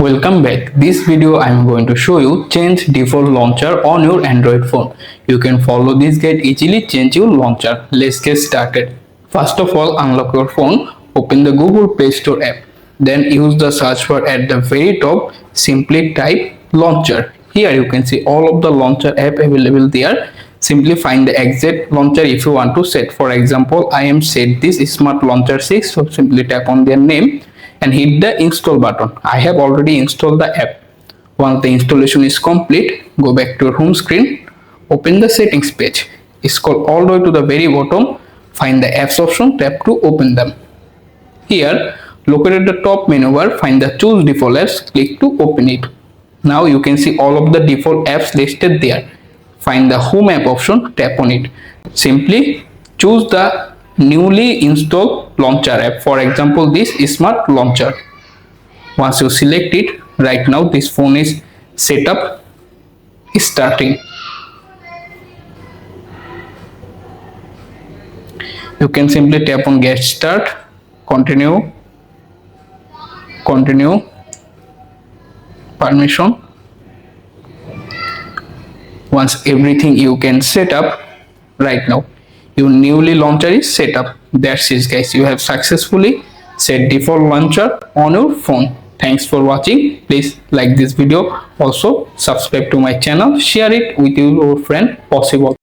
Welcome back. This video I am going to show you change default launcher on your Android phone. You can follow this guide easily change your launcher. Let's get started. First of all, unlock your phone, open the Google Play Store app. Then use the search bar at the very top, simply type launcher. Here you can see all of the launcher app available there. Simply find the exact launcher if you want to set. For example, I am set this Smart Launcher 6, so simply tap on their name and hit the install button. I have already installed the app. Once the installation is complete, go back to your home screen, open the settings page, scroll all the way to the very bottom, find the apps option, tap to open them. Here, located at the top menu bar, find the choose default apps, click to open it. Now you can see all of the default apps listed there. Find the home app option, tap on it. Simply choose the newly installed launcher app, for example this Smart Launcher. Once you select it, right now this phone is set up, starting. You can simply tap on get start, continue, permission. Once everything you can set up, right now your newly launcher is set up. That's it guys, you have successfully set default launcher on your phone. Thanks for watching. Please like this video, also subscribe to my channel, share it with your friend possible.